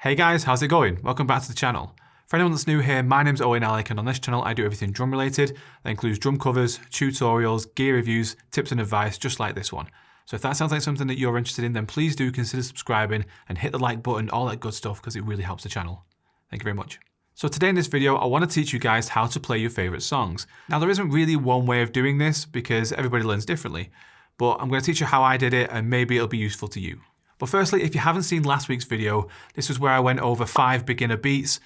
Hey guys, how's it going? Welcome back to the channel. For anyone that's new here, my name's OwenAlec, and on this channel I do everything drum related. That includes drum covers, tutorials, gear reviews, tips and advice, just like this one. So if that sounds like something that you're interested in, then please do consider subscribing and hit the like button, all that good stuff, because it really helps the channel. Thank you very much. So today in this video, I want to teach you guys how to play your favorite songs. Now there isn't really one way of doing this because everybody learns differently, but I'm going to teach you how I did it and maybe it'll be useful to you. But firstly, if you haven't seen last week's video, this was where I went over 5 beginner beats.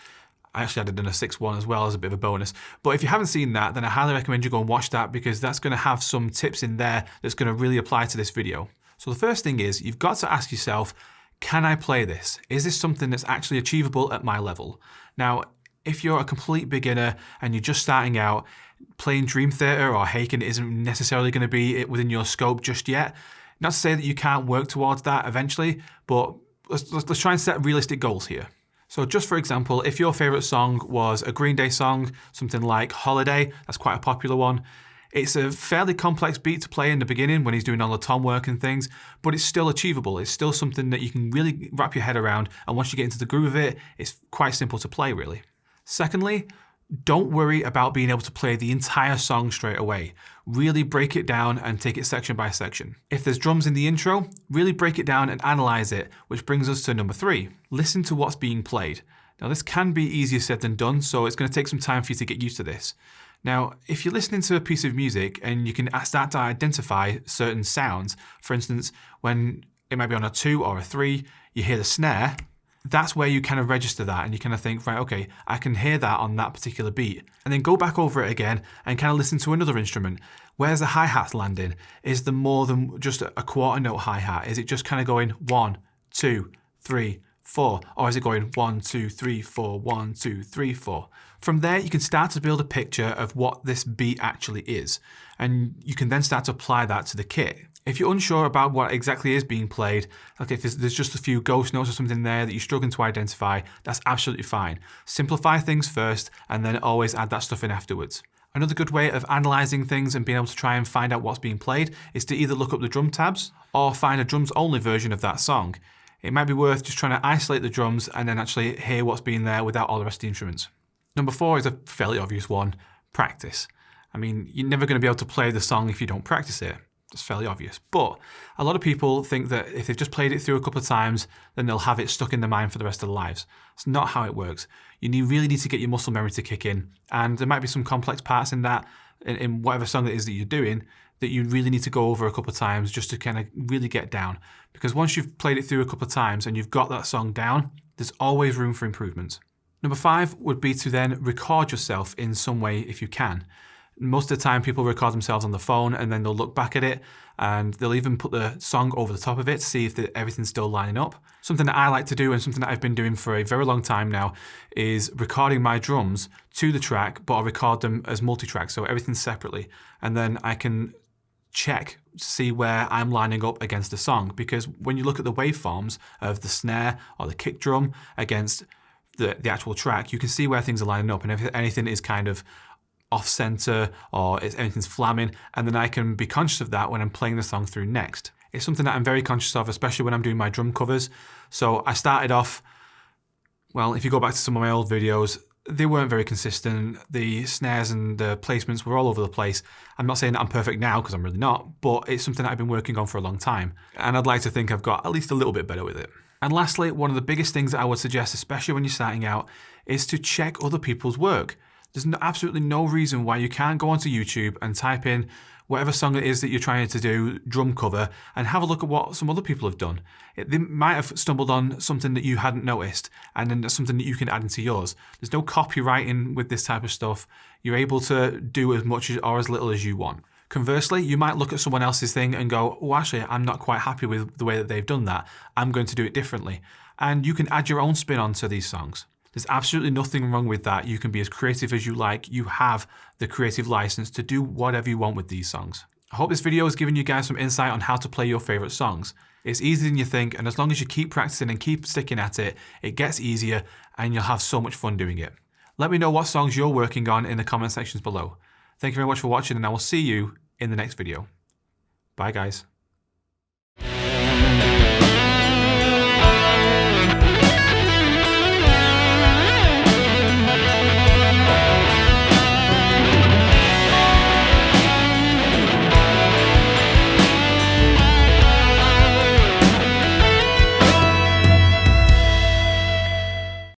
I actually added in a 6th one as well as a bit of a bonus. But if you haven't seen that, then I highly recommend you go and watch that because that's going to have some tips in there that's going to really apply to this video. So the first thing is you've got to ask yourself, can I play this? Is this something that's actually achievable at my level? Now, if you're a complete beginner and you're just starting out, playing Dream Theater or Haken isn't necessarily going to be within your scope just yet. Not to say that you can't work towards that eventually, but let's try and set realistic goals here. So just for example, if your favorite song was a Green Day song, something like Holiday, that's quite a popular one. It's a fairly complex beat to play in the beginning when he's doing all the tom work and things, but it's still achievable. It's still something that you can really wrap your head around, and once you get into the groove of it, it's quite simple to play really. Secondly, don't worry about being able to play the entire song straight away. Really break it down and take it section by section. If there's drums in the intro, really break it down and analyze it, which brings us to number 3. Listen to what's being played. Now this can be easier said than done, so it's going to take some time for you to get used to this. Now, if you're listening to a piece of music and you can start to identify certain sounds, for instance, when it might be on a 2 or a 3, you hear the snare, that's where you kind of register that and you kind of think, right, okay, I can hear that on that particular beat. And then go back over it again and kind of listen to another instrument. Where's the hi-hats landing? Is there more than just a quarter note hi-hat? Is it just kind of going 1, 2, 3, 4? Or is it going 1, 2, 3, 4, 1, 2, 3, 4? From there, you can start to build a picture of what this beat actually is. And you can then start to apply that to the kit. If you're unsure about what exactly is being played, like if there's just a few ghost notes or something there that you're struggling to identify, that's absolutely fine. Simplify things first and then always add that stuff in afterwards. Another good way of analyzing things and being able to try and find out what's being played is to either look up the drum tabs or find a drums only version of that song. It might be worth just trying to isolate the drums and then actually hear what's being there without all the rest of the instruments. Number 4 is a fairly obvious one, practice. I mean, you're never going to be able to play the song if you don't practice it. It's fairly obvious, but a lot of people think that if they've just played it through a couple of times, then they'll have it stuck in their mind for the rest of their lives. It's not how it works. You really need to get your muscle memory to kick in, and there might be some complex parts in that, in whatever song it is that you're doing, that you really need to go over a couple of times just to kind of really get down. Because once you've played it through a couple of times and you've got that song down, there's always room for improvement. Number 5 would be to then record yourself in some way if you can. Most of the time people record themselves on the phone and then they'll look back at it and they'll even put the song over the top of it to see if everything's still lining up. Something that I like to do and something that I've been doing for a very long time now is recording my drums to the track, but I record them as multi-track, so everything's separately. And then I can check to see where I'm lining up against the song, because when you look at the waveforms of the snare or the kick drum against the actual track, you can see where things are lining up, and if anything is kind of off center or if anything's flamming, and then I can be conscious of that when I'm playing the song through next. It's something that I'm very conscious of, especially when I'm doing my drum covers. So I started off, well, if you go back to some of my old videos, they weren't very consistent. The snares and the placements were all over the place. I'm not saying that I'm perfect now, because I'm really not, but it's something that I've been working on for a long time. And I'd like to think I've got at least a little bit better with it. And lastly, one of the biggest things that I would suggest, especially when you're starting out, is to check other people's work. There's absolutely no reason why you can't go onto YouTube and type in whatever song it is that you're trying to do, drum cover, and have a look at what some other people have done. They might have stumbled on something that you hadn't noticed, and then that's something that you can add into yours. There's no copywriting with this type of stuff. You're able to do as much or as little as you want. Conversely, you might look at someone else's thing and go, oh, actually, I'm not quite happy with the way that they've done that. I'm going to do it differently. And you can add your own spin onto these songs. There's absolutely nothing wrong with that. You can be as creative as you like. You have the creative license to do whatever you want with these songs. I hope this video has given you guys some insight on how to play your favorite songs. It's easier than you think, and as long as you keep practicing and keep sticking at it, it gets easier and you'll have so much fun doing it. Let me know what songs you're working on in the comment sections below. Thank you very much for watching, and I will see you in the next video. Bye guys.